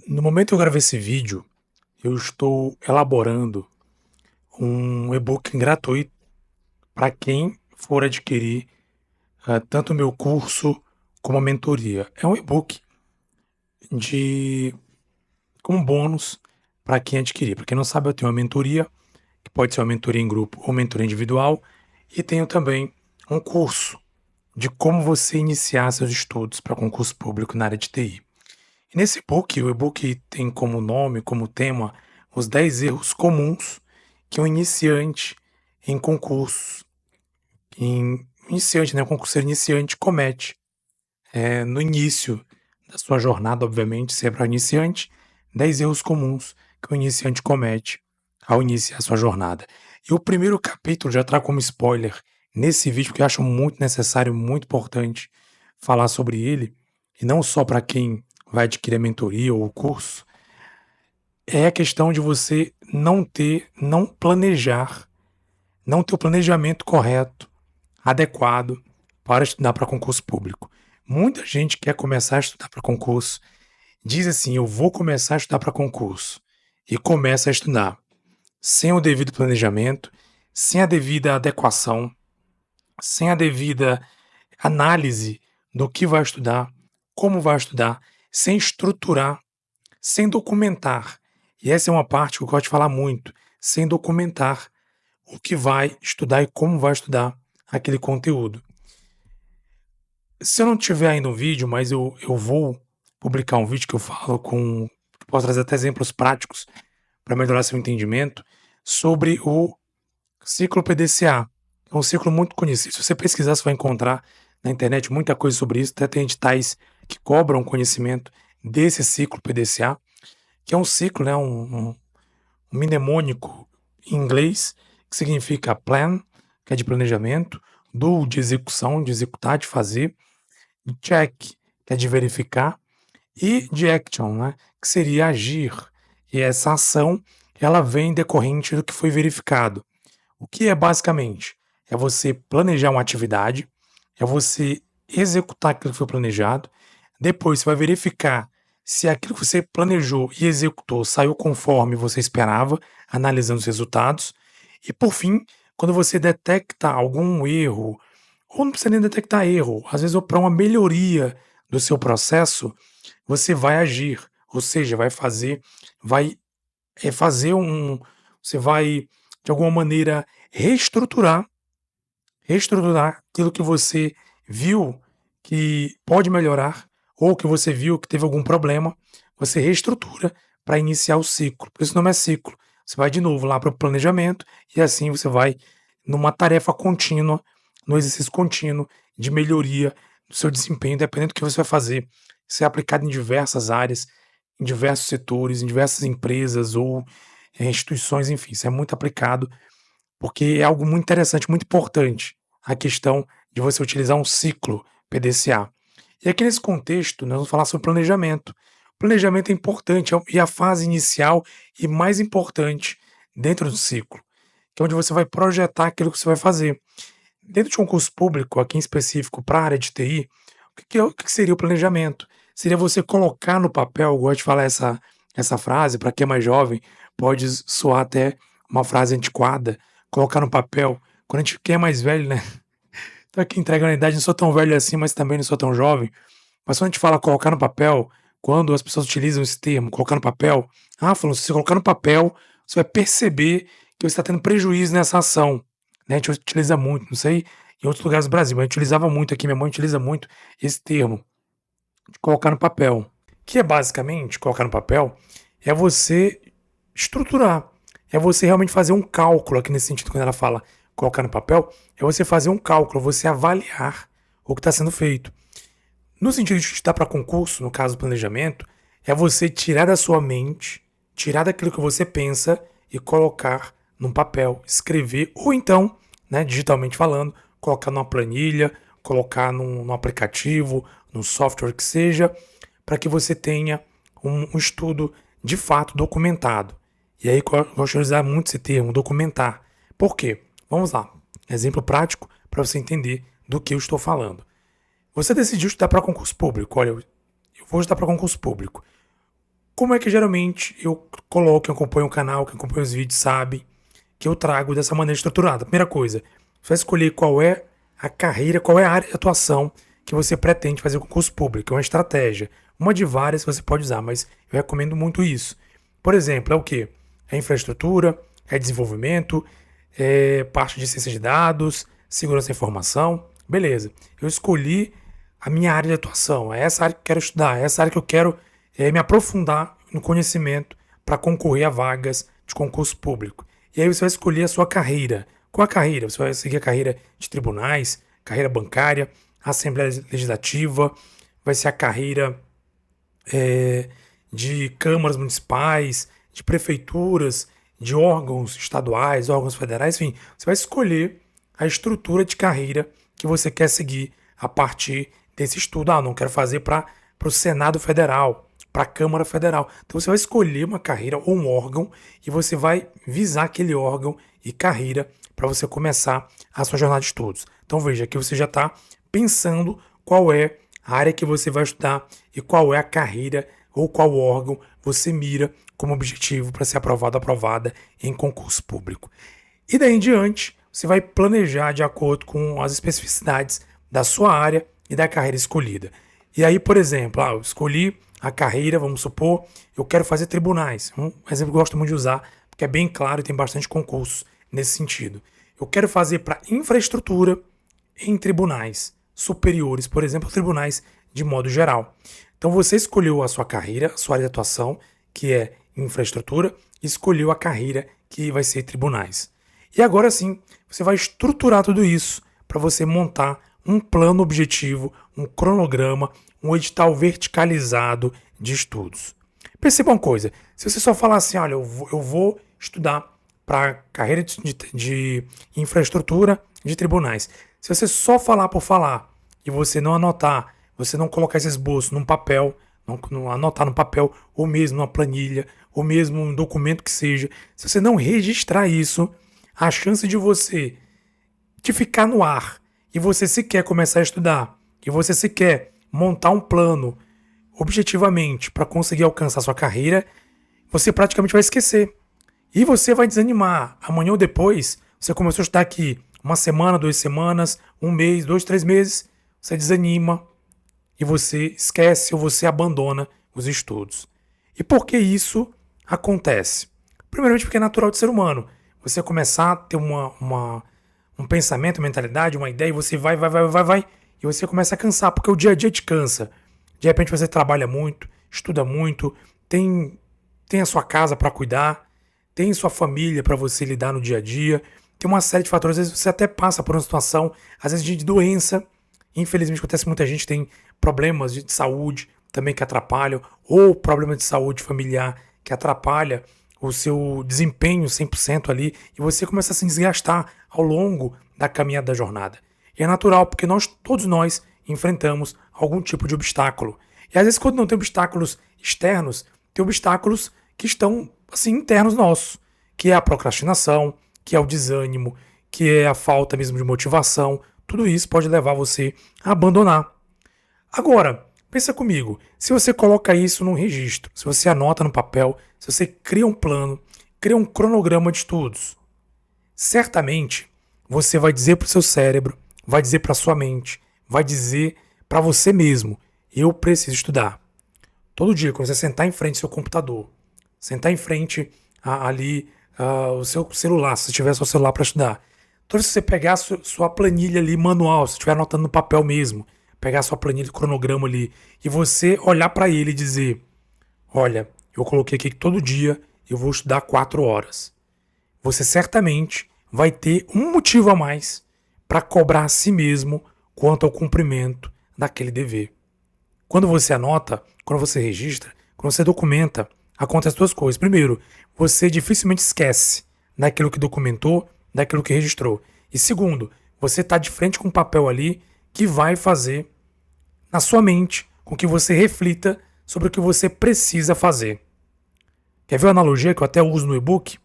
No momento que eu gravei esse vídeo, eu estou elaborando um e-book gratuito para quem for adquirir tanto o meu curso como a mentoria. É um e-book de como bônus para quem adquirir. Para quem não sabe, eu tenho uma mentoria, que pode ser uma mentoria em grupo ou mentoria individual, e tenho também um curso de como você iniciar seus estudos para concurso público na área de TI. E nesse e-book, o e-book tem como nome, como tema, os 10 erros comuns que um iniciante em concursos, um concurseiro iniciante comete no início da sua jornada, obviamente, se é para iniciante, 10 erros comuns que o iniciante comete ao iniciar a sua jornada. E o primeiro capítulo já trago como spoiler nesse vídeo, porque eu acho muito necessário, muito importante falar sobre ele, e não só para quem vai adquirir a mentoria ou o curso, é a questão de você não planejar, não ter o planejamento correto, adequado para estudar para concurso público. Muita gente quer começar a estudar para concurso, diz assim: eu vou começar a estudar para concurso, e começa a estudar sem o devido planejamento, sem a devida adequação, sem a devida análise do que vai estudar, como vai estudar, sem estruturar, sem documentar. E essa é uma parte que eu gosto de falar muito, sem documentar o que vai estudar e como vai estudar aquele conteúdo. Se eu não tiver ainda um vídeo, mas eu vou publicar um vídeo que eu falo com. Posso trazer até exemplos práticos para melhorar seu entendimento sobre o ciclo PDCA. É um ciclo muito conhecido. Se você pesquisar, você vai encontrar na internet muita coisa sobre isso. Até tem editais que cobram conhecimento desse ciclo PDCA, que é um ciclo, né, um mnemônico em inglês, que significa plan, que é de planejamento, do, de execução, de executar, de fazer, check, que é de verificar, e de action, né, que seria agir. E essa ação, ela vem decorrente do que foi verificado. O que é basicamente? É você planejar uma atividade, é você executar aquilo que foi planejado, depois você vai verificar se aquilo que você planejou e executou saiu conforme você esperava, analisando os resultados, e por fim, quando você detecta algum erro, ou não precisa nem detectar erro, às vezes para uma melhoria do seu processo, você vai agir, ou seja, vai fazer você vai de alguma maneira reestruturar aquilo que você viu que pode melhorar, ou que você viu que teve algum problema, você reestrutura para iniciar o ciclo. Por isso o nome é ciclo. Você vai de novo lá para o planejamento e assim você vai numa tarefa contínua, no exercício contínuo de melhoria do seu desempenho, dependendo do que você vai fazer. Isso é aplicado em diversas áreas, em diversos setores, em diversas empresas ou instituições, enfim, isso é muito aplicado porque é algo muito interessante, muito importante, a questão de você utilizar um ciclo PDCA. E aqui nesse contexto, nós vamos falar sobre planejamento. O planejamento é importante e a fase inicial e mais importante dentro do ciclo, que é onde você vai projetar aquilo que você vai fazer. Dentro de um concurso público, aqui em específico para a área de TI, o que seria o planejamento? Seria você colocar no papel, eu gosto de falar essa frase, para quem é mais jovem, pode soar até uma frase antiquada, colocar no papel. Quando a gente quem é mais velho, né? Então aqui entrega na idade, não sou tão velho assim, mas também não sou tão jovem. Mas quando a gente fala colocar no papel, quando as pessoas utilizam esse termo, colocar no papel, falando, se você colocar no papel, você vai perceber que você está tendo prejuízo nessa ação. Né? A gente utiliza muito, não sei em outros lugares do Brasil, mas a gente utilizava muito aqui, minha mãe utiliza muito esse termo, de colocar no papel. Que é basicamente, colocar no papel, é você estruturar, é você realmente fazer um cálculo, aqui nesse sentido, quando ela fala colocar no papel, é você fazer um cálculo, você avaliar o que está sendo feito. No sentido de estudar para concurso, no caso do planejamento, é você tirar da sua mente, tirar daquilo que você pensa e colocar num papel, escrever, ou então, né, digitalmente falando, colocar numa planilha, colocar num aplicativo, num software que seja, para que você tenha um estudo de fato documentado. E aí eu gosto de usar muito esse termo, documentar. Por quê? Vamos lá. Exemplo prático para você entender do que eu estou falando. Você decidiu estudar para concurso público. Olha, eu vou estudar para concurso público. Como é que geralmente eu coloco, quem acompanha o canal, quem acompanha os vídeos sabe que eu trago dessa maneira estruturada. Primeira coisa, você vai escolher qual é a carreira, qual é a área de atuação que você pretende fazer concurso público. É uma estratégia. Uma de várias que você pode usar, mas eu recomendo muito isso. Por exemplo, é o quê? É infraestrutura, é desenvolvimento, é parte de ciência de dados, segurança da informação. Beleza. Eu escolhi a minha área de atuação. É essa área que eu quero estudar, é essa área que eu quero me aprofundar no conhecimento para concorrer a vagas de concurso público. E aí você vai escolher a sua carreira. Qual a carreira? Você vai seguir a carreira de tribunais, carreira bancária, Assembleia Legislativa, vai ser a carreira de câmaras municipais, de prefeituras, de órgãos estaduais, órgãos federais, enfim, você vai escolher a estrutura de carreira que você quer seguir a partir desse estudo. Ah, não quero fazer para o Senado Federal, para a Câmara Federal. Então você vai escolher uma carreira ou um órgão e você vai visar aquele órgão e carreira para você começar a sua jornada de estudos. Então veja que você já está pensando qual é a área que você vai estudar e qual é a carreira ou qual órgão você mira como objetivo para ser aprovado ou aprovada em concurso público. E daí em diante, você vai planejar de acordo com as especificidades da sua área e da carreira escolhida. E aí, por exemplo, eu escolhi a carreira, vamos supor, eu quero fazer tribunais. Um exemplo que eu gosto muito de usar, porque é bem claro e tem bastante concurso nesse sentido. Eu quero fazer para infraestrutura em tribunais superiores, por exemplo, tribunais de modo geral. Então você escolheu a sua carreira, a sua área de atuação, que é infraestrutura, e escolheu a carreira que vai ser tribunais. E agora sim, você vai estruturar tudo isso para você montar um plano objetivo, um cronograma, um edital verticalizado de estudos. Perceba uma coisa, se você só falar assim, olha, eu vou estudar para carreira de infraestrutura de tribunais. Se você só falar por falar e você não anotar, você não colocar esse esboço num papel, não anotar no papel, ou mesmo numa planilha, ou mesmo um documento que seja, se você não registrar isso, a chance de você de ficar no ar e você sequer começar a estudar, e você sequer montar um plano objetivamente para conseguir alcançar a sua carreira, você praticamente vai esquecer. E você vai desanimar. Amanhã ou depois, você começou a estudar aqui uma semana, 2 semanas, um mês, 2, 3 meses, você desanima e você esquece ou você abandona os estudos. E por que isso acontece? Primeiramente porque é natural do ser humano. Você começar a ter um pensamento, uma mentalidade, uma ideia, e você vai, e você começa a cansar, porque o dia a dia te cansa. De repente você trabalha muito, estuda muito, tem a sua casa para cuidar, tem sua família para você lidar no dia a dia, tem uma série de fatores, às vezes você até passa por uma situação, às vezes de doença, infelizmente acontece, muita gente tem problemas de saúde também que atrapalham, ou problema de saúde familiar que atrapalha o seu desempenho 100% ali, e você começa a se desgastar ao longo da caminhada da jornada. E é natural, porque todos nós enfrentamos algum tipo de obstáculo. E às vezes quando não tem obstáculos externos, tem obstáculos que estão assim internos nossos, que é a procrastinação, que é o desânimo, que é a falta mesmo de motivação. Tudo isso pode levar você a abandonar. Agora, pensa comigo, se você coloca isso num registro, se você anota no papel, se você cria um plano, cria um cronograma de estudos, certamente você vai dizer para o seu cérebro, vai dizer para a sua mente, vai dizer para você mesmo, eu preciso estudar. Todo dia, quando você sentar em frente ao seu computador, sentar em frente o seu celular, se tiver seu celular para estudar, toda vez que você pegar a sua planilha ali manual, se estiver anotando no papel mesmo, pegar a sua planilha de cronograma ali, e você olhar para ele e dizer, olha, eu coloquei aqui que todo dia eu vou estudar 4 horas. Você certamente vai ter um motivo a mais para cobrar a si mesmo quanto ao cumprimento daquele dever. Quando você anota, quando você registra, quando você documenta, acontecem 2 coisas. Primeiro, você dificilmente esquece daquilo que documentou, daquilo que registrou. E segundo, você está de frente com um papel ali que vai fazer na sua mente com que você reflita sobre o que você precisa fazer. Quer ver uma analogia que eu até uso no e-book?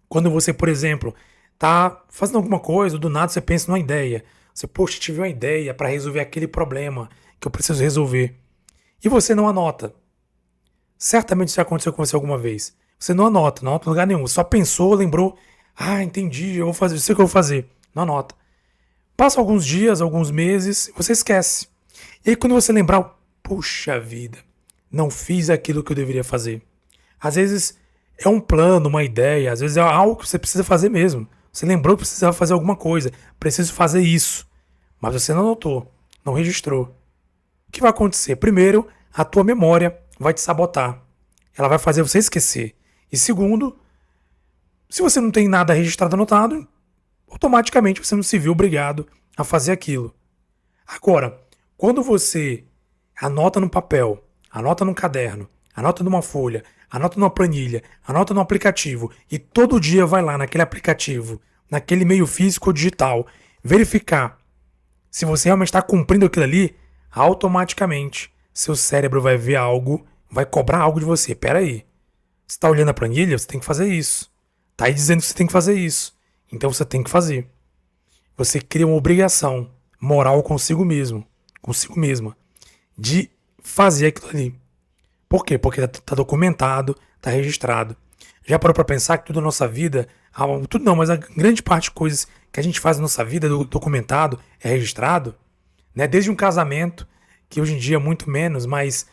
Quando você, por exemplo, está fazendo alguma coisa, do nada você pensa numa ideia. Você, poxa, tive uma ideia para resolver aquele problema que eu preciso resolver. E você não anota. Certamente isso já aconteceu com você alguma vez. Você não anota, não anota em lugar nenhum. Só pensou, lembrou. Ah, entendi, eu vou fazer, eu sei o que eu vou fazer. Não anota. Passa alguns dias, alguns meses, você esquece. E aí quando você lembrar, puxa vida, não fiz aquilo que eu deveria fazer. Às vezes é um plano, uma ideia, às vezes é algo que você precisa fazer mesmo. Você lembrou que precisava fazer alguma coisa, preciso fazer isso. Mas você não anotou, não registrou. O que vai acontecer? Primeiro, a tua memória vai te sabotar. Ela vai fazer você esquecer. E segundo, se você não tem nada registrado anotado, automaticamente você não se viu obrigado a fazer aquilo. Agora, quando você anota no papel, anota num caderno, anota numa folha, anota numa planilha, anota no aplicativo e todo dia vai lá naquele aplicativo, naquele meio físico ou digital, verificar se você realmente está cumprindo aquilo ali, automaticamente seu cérebro vai ver algo, vai cobrar algo de você. Pera aí, você está olhando a planilha, você tem que fazer isso. Tá aí dizendo que você tem que fazer isso. Então você tem que fazer. Você cria uma obrigação moral consigo mesmo, consigo mesma, de fazer aquilo ali. Por quê? Porque tá documentado, tá registrado. Já parou pra pensar que tudo na nossa vida, tudo não, mas a grande parte de coisas que a gente faz na nossa vida é documentado, é registrado, né? Desde um casamento, que hoje em dia é muito menos, mas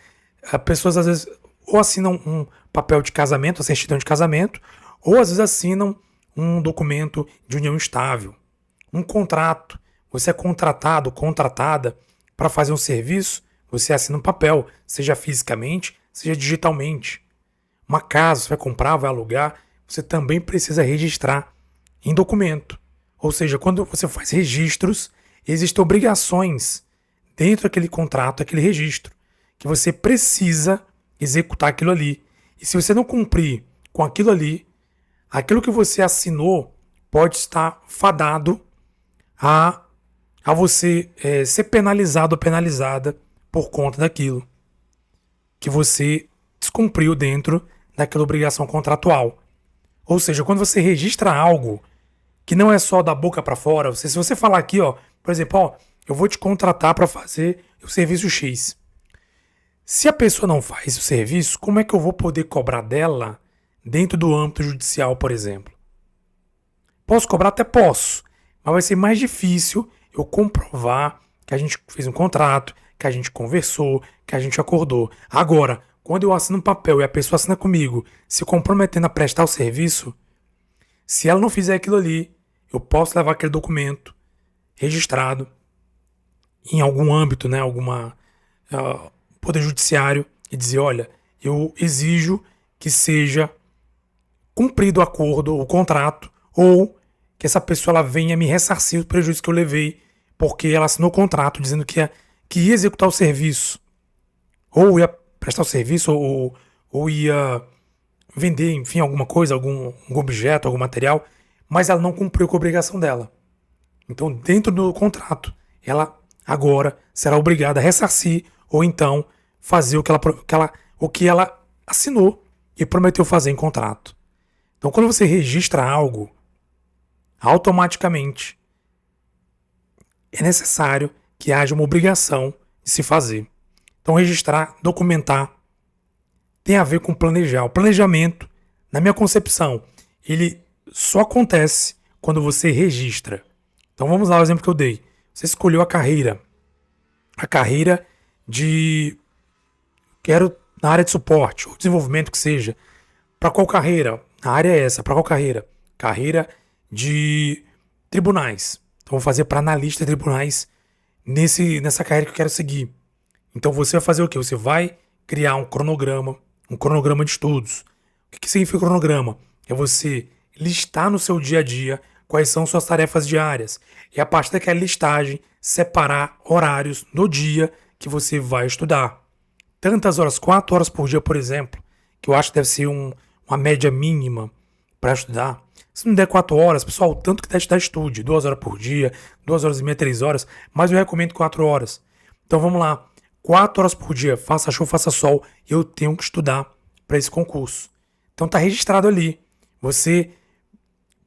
pessoas às vezes ou assinam um papel de casamento, a certidão de casamento, ou às vezes assinam um documento de união estável, um contrato. Você é contratado, contratada para fazer um serviço, você assina um papel, seja fisicamente, seja digitalmente. Uma casa, você vai comprar, vai alugar, você também precisa registrar em documento. Ou seja, quando você faz registros, existem obrigações dentro daquele contrato, aquele registro, que você precisa executar aquilo ali. E se você não cumprir com aquilo ali, aquilo que você assinou pode estar fadado a você ser penalizado ou penalizada por conta daquilo que você descumpriu dentro daquela obrigação contratual. Ou seja, quando você registra algo que não é só da boca para fora, se você falar aqui, ó, por exemplo, ó, eu vou te contratar para fazer o serviço X. Se a pessoa não faz o serviço, como é que eu vou poder cobrar dela dentro do âmbito judicial, por exemplo? Posso cobrar? Até posso, mas vai ser mais difícil eu comprovar que a gente fez um contrato, que a gente conversou, que a gente acordou. Agora, quando eu assino um papel e a pessoa assina comigo, se comprometendo a prestar o serviço, se ela não fizer aquilo ali, eu posso levar aquele documento registrado em algum âmbito, né, alguma poder judiciário e dizer, olha, eu exijo que seja cumprido o acordo, o contrato, ou que essa pessoa ela venha me ressarcir o prejuízo que eu levei porque ela assinou o contrato dizendo que ia executar o serviço, ou ia prestar o serviço, ou ia vender, enfim, alguma coisa, algum objeto, algum material, mas ela não cumpriu com a obrigação dela. Então, dentro do contrato, ela agora será obrigada a ressarcir ou então fazer o que ela assinou e prometeu fazer em contrato. Então, quando você registra algo, automaticamente é necessário que haja uma obrigação de se fazer. Então, registrar, documentar, tem a ver com planejar. O planejamento, na minha concepção, ele só acontece quando você registra. Então, vamos lá o exemplo que eu dei. Você escolheu a carreira de quero na área de suporte ou desenvolvimento que seja. Para qual carreira? A área é essa. Para qual carreira? Carreira de tribunais. Então, vou fazer para analista de tribunais nessa carreira que eu quero seguir. Então, você vai fazer o quê? Você vai criar um cronograma de estudos. O que significa cronograma? É você listar no seu dia a dia quais são suas tarefas diárias. E a partir daquela listagem, separar horários no dia que você vai estudar. Tantas horas, 4 horas por dia, por exemplo, que eu acho que deve ser uma média mínima para estudar. Se não der 4 horas, pessoal, o tanto que der estudar, estude. 2 horas por dia, 2 horas e meia, 3 horas, mas eu recomendo 4 horas. Então vamos lá, 4 horas por dia, faça chuva, faça sol, eu tenho que estudar para esse concurso. Então tá registrado ali. Você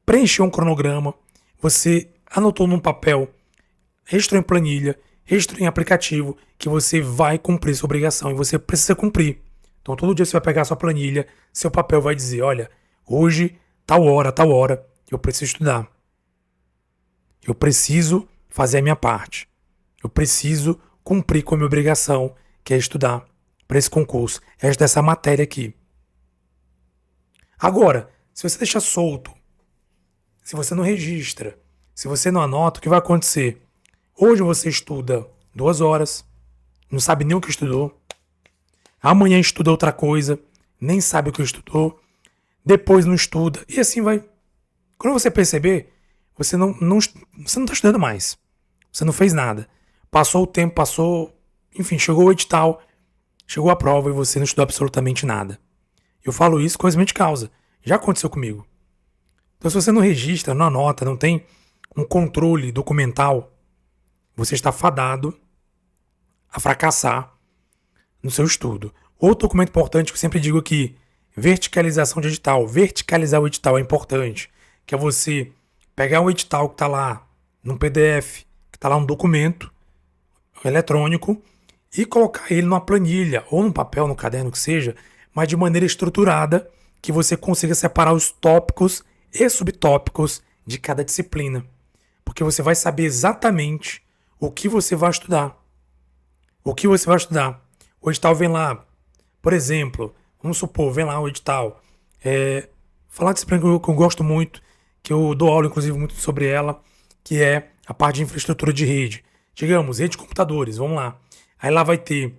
preencheu um cronograma, você anotou num papel, registrou em planilha, registrou em aplicativo, que você vai cumprir sua obrigação e você precisa cumprir. Então todo dia você vai pegar a sua planilha, seu papel vai dizer, olha, hoje, tal hora, eu preciso estudar. Eu preciso fazer a minha parte. Eu preciso cumprir com a minha obrigação, que é estudar para esse concurso. Essa matéria aqui. Agora, se você deixar solto, se você não registra, se você não anota, o que vai acontecer? Hoje você estuda 2 horas, não sabe nem o que estudou. Amanhã estuda outra coisa, nem sabe o que estudou. Depois não estuda. E assim vai. Quando você perceber, você não está estudando mais. Você não fez nada. Passou o tempo, enfim, chegou o edital, chegou a prova e você não estudou absolutamente nada. Eu falo isso com conhecimento de causa. Já aconteceu comigo. Então, se você não registra, não anota, não tem um controle documental, você está fadado a fracassar no seu estudo. Outro documento importante que eu sempre digo aqui, verticalização de edital. Verticalizar o edital é importante, que é você pegar um edital que está lá num PDF, que está lá um documento eletrônico, e colocar ele numa planilha, ou num papel, no caderno que seja, mas de maneira estruturada, que você consiga separar os tópicos e subtópicos de cada disciplina. Porque você vai saber exatamente o que você vai estudar. O que você vai estudar. O edital vem lá, por exemplo, vamos supor, vem lá o edital. Falar de disciplina que eu gosto muito, que eu dou aula, inclusive, muito sobre ela, que é a parte de infraestrutura de rede. Digamos, rede de computadores, vamos lá. Aí lá vai ter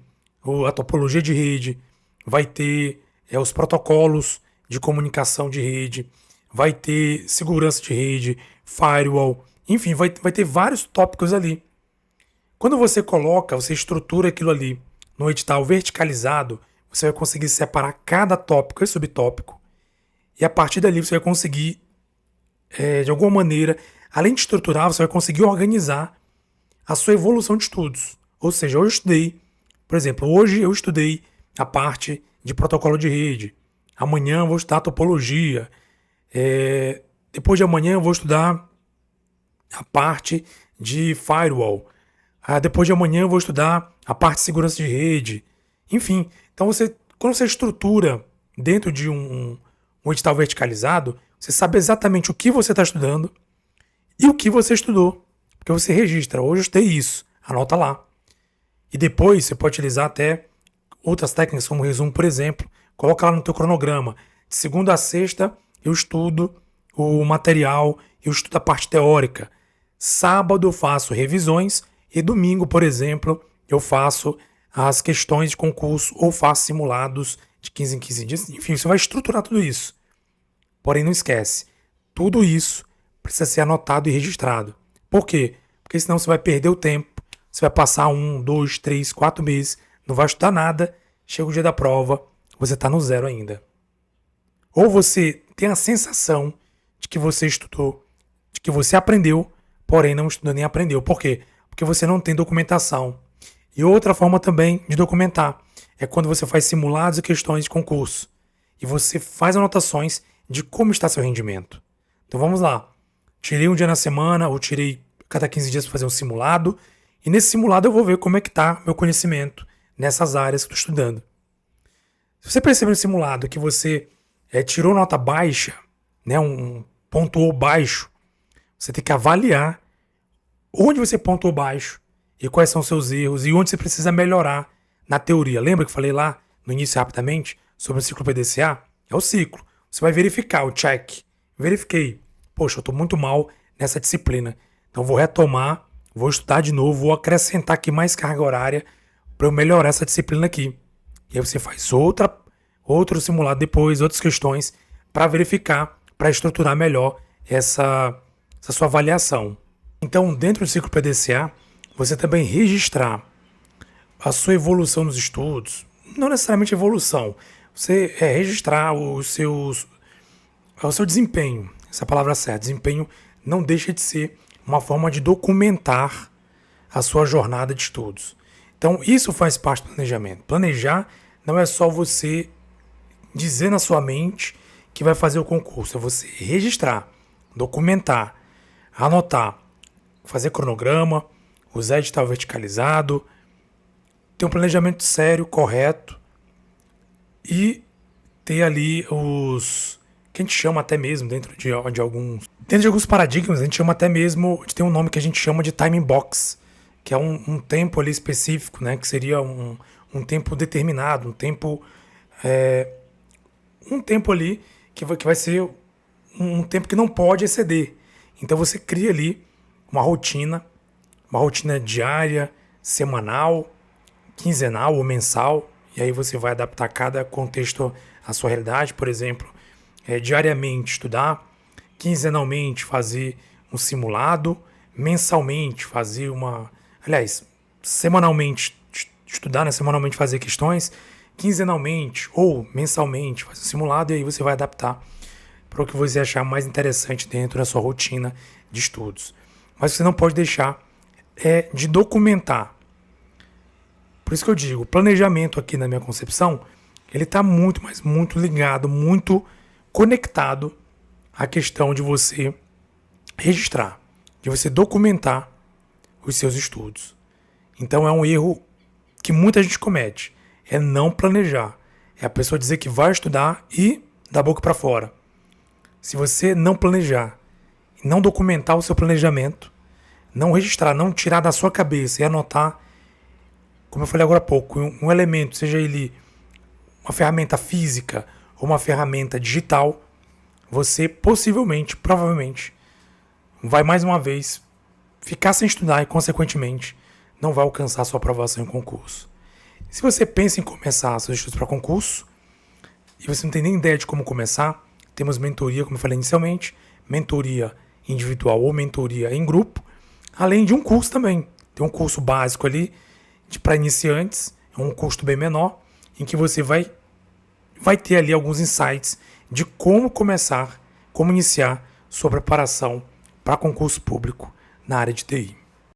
a topologia de rede, vai ter os protocolos de comunicação de rede, vai ter segurança de rede, firewall, enfim, vai ter vários tópicos ali. Quando você você estrutura aquilo ali no edital verticalizado, você vai conseguir separar cada tópico e subtópico. E a partir dali você vai conseguir, de alguma maneira, além de estruturar, você vai conseguir organizar a sua evolução de estudos. Ou seja, eu estudei, por exemplo, hoje eu estudei a parte de protocolo de rede. Amanhã eu vou estudar topologia. Depois de amanhã eu vou estudar a parte de firewall. Depois de amanhã eu vou estudar a parte de segurança de rede. Enfim, então quando você estrutura dentro de um edital verticalizado, você sabe exatamente o que você está estudando e o que você estudou. Porque você registra, hoje eu estudei isso, anota lá. E depois você pode utilizar até outras técnicas, como resumo, por exemplo. Coloca lá no teu cronograma. De segunda a sexta eu estudo o material, eu estudo a parte teórica. Sábado eu faço revisões e domingo, por exemplo, eu faço as questões de concurso ou faço simulados de 15 em 15 dias. Enfim, você vai estruturar tudo isso. Porém, não esquece, tudo isso precisa ser anotado e registrado. Por quê? Porque senão você vai perder o tempo, você vai passar 1, 2, 3, 4 meses, não vai estudar nada, chega o dia da prova, você está no zero ainda. Ou você tem a sensação de que você estudou, de que você aprendeu, porém não estudou nem aprendeu. Por quê? Porque você não tem documentação. E outra forma também de documentar é quando você faz simulados e questões de concurso. E você faz anotações de como está seu rendimento. Então vamos lá. Tirei um dia na semana, ou tirei cada 15 dias para fazer um simulado. E nesse simulado eu vou ver como é que está meu conhecimento nessas áreas que estou estudando. Se você perceber no simulado que você tirou nota baixa, né, pontuou baixo, você tem que avaliar onde você pontuou baixo e quais são os seus erros e onde você precisa melhorar na teoria. Lembra que eu falei lá no início rapidamente sobre o ciclo PDCA? É o ciclo. Você vai verificar o check. Verifiquei. Poxa, eu estou muito mal nessa disciplina. Então vou retomar, vou estudar de novo, vou acrescentar aqui mais carga horária para eu melhorar essa disciplina aqui. E aí você faz outro simulado depois, outras questões para verificar, para estruturar melhor essa sua avaliação. Então, dentro do ciclo PDCA, você também registrar a sua evolução nos estudos, não necessariamente evolução, você registrar o seu desempenho, essa palavra certa, desempenho não deixa de ser uma forma de documentar a sua jornada de estudos. Então, isso faz parte do planejamento. Planejar não é só você dizer na sua mente que vai fazer o concurso, é você registrar, documentar, anotar, fazer cronograma, usar edital verticalizado, ter um planejamento sério, correto e ter ali os que a gente chama até mesmo dentro de alguns paradigmas, a gente chama até mesmo de ter um nome que a gente chama de timing box, que é um tempo ali específico, né, que seria um tempo determinado, um tempo ali que vai ser um tempo que não pode exceder. Então você cria ali uma rotina diária, semanal, quinzenal ou mensal, e aí você vai adaptar cada contexto à sua realidade. Por exemplo, diariamente estudar, quinzenalmente fazer um simulado, mensalmente fazer semanalmente estudar, né? Semanalmente fazer questões, quinzenalmente ou mensalmente fazer um simulado, e aí você vai adaptar para o que você achar mais interessante dentro da sua rotina de estudos. Mas você não pode deixar de documentar. Por isso que eu digo, o planejamento aqui na minha concepção, ele está muito, mas muito ligado, muito conectado à questão de você registrar, de você documentar os seus estudos. Então é um erro que muita gente comete, é não planejar. É a pessoa dizer que vai estudar e da boca para fora. Se você não planejar, não documentar o seu planejamento, não registrar, não tirar da sua cabeça e anotar, como eu falei agora há pouco, um elemento, seja ele uma ferramenta física ou uma ferramenta digital, você possivelmente, provavelmente, vai mais uma vez ficar sem estudar e, consequentemente, não vai alcançar sua aprovação em concurso. Se você pensa em começar seus estudos para concurso e você não tem nem ideia de como começar, temos mentoria, como eu falei inicialmente, mentoria individual ou mentoria em grupo, além de um curso também. Tem um curso básico ali para iniciantes, é um custo bem menor, em que você vai ter ali alguns insights de como começar, como iniciar sua preparação para concurso público na área de TI.